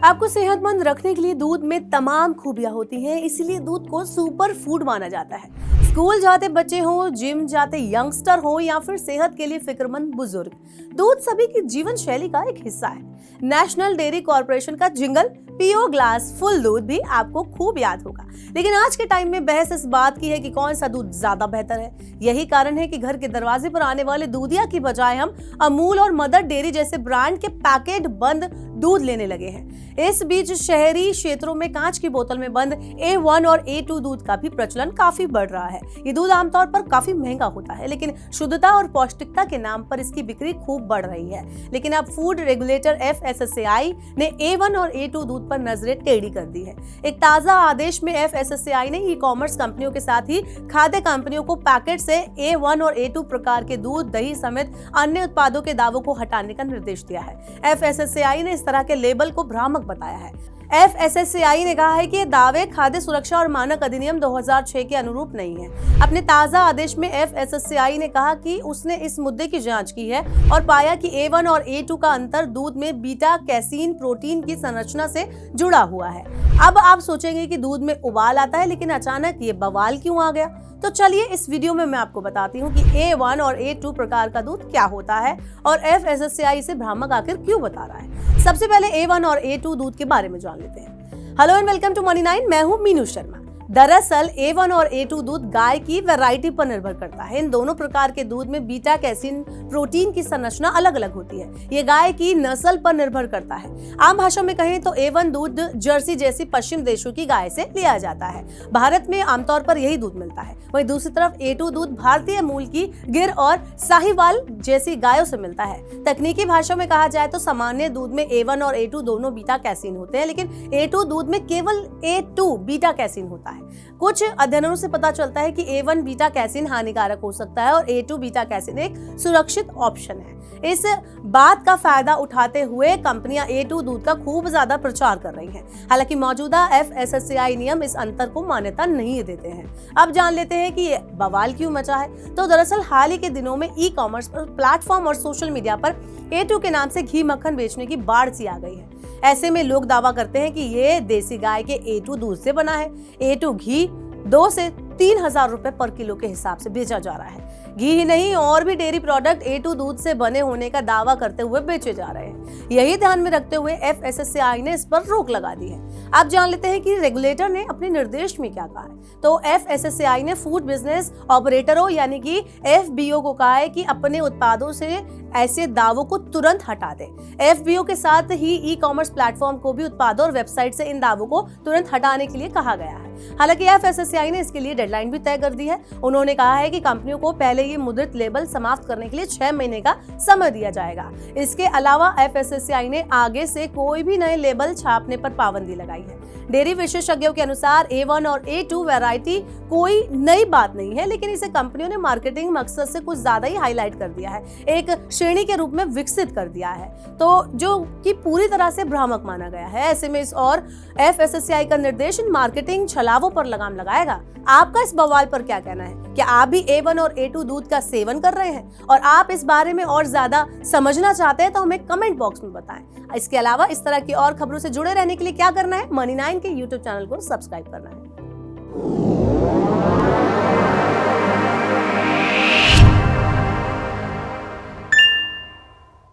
आपको सेहतमंद रखने के लिए दूध में तमाम खूबियां होती हैं, इसीलिए दूध को सुपर फूड माना जाता है। स्कूल जाते बच्चे हों, जिम जाते यंगस्टर हों या फिर सेहत के लिए फिक्रमंद बुजुर्ग, दूध सभी की जीवन शैली का एक हिस्सा है। नेशनल डेयरी कॉर्पोरेशन का जिंगल पियो ग्लास फुल दूध भी आपको खूब याद होगा। लेकिन आज के टाइम में बहस इस बात की है कि कौन सा दूध ज्यादा बेहतर है। यही कारण है कि घर के दरवाजे पर आने वाले दूधिया की बजाय हम अमूल और मदर डेयरी जैसे ब्रांड के पैकेट बंद दूध लेने लगे हैं। इस बीच शहरी क्षेत्रों में कांच की बोतल में बंद A1 और A2 दूध का भी प्रचलन काफी बढ़ रहा है। ये दूध आमतौर पर काफी महंगा होता है, लेकिन शुद्धता और पौष्टिकता के नाम पर इसकी बिक्री खूब बढ़ रही है। लेकिन अब फूड रेगुलेटर FSSAI ने A1 और A2 दूध पर नजरें टेढ़ी कर दी है। एक ताजा आदेश में FSSAI ने ई-कॉमर्स कंपनियों के साथ ही खाद्य कंपनियों को पैकेट से A1 और A2 प्रकार के दूध, दही समेत अन्य उत्पादों के दावों को हटाने का निर्देश दिया है। FSSAI ने इस तरह के लेबल को भ्रामक बताया है। FSSAI ने कहा है कि ये दावे खाद्य सुरक्षा और मानक अधिनियम 2006 के अनुरूप नहीं है। अपने ताजा आदेश में FSSAI ने कहा कि उसने इस मुद्दे की जांच की है और पाया कि A1 और A2 का अंतर दूध में बीटा कैसीन प्रोटीन की संरचना से जुड़ा हुआ है। अब आप सोचेंगे कि दूध में उबाल आता है, लेकिन अचानक ये बवाल क्यों आ गया? तो चलिए इस वीडियो में मैं आपको बताती हूँ कि A1 और A2 प्रकार का दूध क्या होता है और FSSAI इसे भ्रामक आखिर क्यों बता रहा है। सबसे पहले A1 और A2 दूध के बारे में जान लेते हैं। Hello and welcome to money 9, मैं हूँ मीनू शर्मा। दरअसल A1 और A2 दूध गाय की वैरायटी पर निर्भर करता है। इन दोनों प्रकार के दूध में बीटा कैसीन प्रोटीन की संरचना अलग अलग होती है। ये गाय की नस्ल पर निर्भर करता है। आम भाषा में कहें तो A1 दूध जर्सी जैसी पश्चिम देशों की गाय से लिया जाता है। भारत में आमतौर पर यही दूध मिलता है। वहीं दूसरी तरफ A2 दूध भारतीय मूल की गिर और साहिवाल जैसी गायों से मिलता है। तकनीकी भाषा में कहा जाए तो सामान्य दूध में A1 और A2 दोनों बीटा कैसीन होते हैं, लेकिन A2 दूध में केवल A2 बीटा कैसीन होता है। कुछ अध्ययनों से पता चलता है कि A1 बीटा कैसीन हानिकारक हो सकता है और A2 बीटा कैसीन एक सुरक्षित ऑप्शन है। इस बात का फायदा उठाते हुए कंपनियां A2 दूध का खूब ज्यादा प्रचार कर रही हैं। हालांकि मौजूदा FSSAI नियम इस अंतर को मान्यता नहीं देते हैं। अब जान लेते हैं कि ये बवाल क्यों मचा है। तो दरअसल हाल ही के दिनों में ई-कॉमर्स प्लेटफॉर्म और सोशल मीडिया पर A2 के नाम से घी मक्खन बेचने की बाढ़ सी आ गई है। ऐसे में लोग दावा करते हैं कि ये देसी गाय के A2 दूध से बना है। A2 घी 2 से 3,000 रुपए पर किलो के हिसाब से बेचा जा रहा है। घी ही नहीं, और भी डेयरी प्रोडक्ट A2 दूध से बने होने का दावा करते हुए बेचे जा रहे हैं। यही ध्यान में रखते हुए FSSAI ने इस पर रोक लगा दी है। अब जान लेते हैं कि रेगुलेटर ने अपने निर्देश में क्या कहा है। तो FSSAI ने फूड बिजनेस ऑपरेटरों यानी कि FBO को कहा है कि अपने उत्पादों से ऐसे दावों को तुरंत हटा दे। FBO के साथ ही ई-कॉमर्स प्लेटफॉर्म को भी उत्पादों और वेबसाइट से इन दावों को तुरंत हटाने के लिए कहा गया है। हालांकि FSSAI ने इसके लिए डेडलाइन भी तय कर दी है। उन्होंने कहा है कि कंपनियों को पहले ये मुद्रित लेबल समाप्त करने के लिए 6 महीने का समय दिया जाएगा। इसके अलावा FSSAI ने आगे से कोई भी नए लेबल छापने पर पाबंदी लगाई है। डेयरी विशेषज्ञों के अनुसार A1 और A2 वैरायटी कोई नई बात नहीं है, लेकिन इसे कंपनियों ने मार्केटिंग मकसद से कुछ ज्यादा ही हाईलाइट कर दिया है, एक श्रेणी के रूप में विकसित कर दिया है, तो जो कि पूरी तरह से भ्रामक माना गया है। ऐसे में इस और FSSAI का निर्देश इन मार्केटिंग छलावों पर लगाम लगाएगा। आपका इस बवाल पर क्या कहना है? क्या आप भी A1 और A2 दूध का सेवन कर रहे हैं और आप इस बारे में और ज्यादा समझना चाहते हैं तो हमें कमेंट बॉक्स में बताएं। इसके अलावा इस तरह की और खबरों से जुड़े रहने के लिए क्या करना है? मनी 9 के YouTube चैनल को सब्सक्राइब करना है।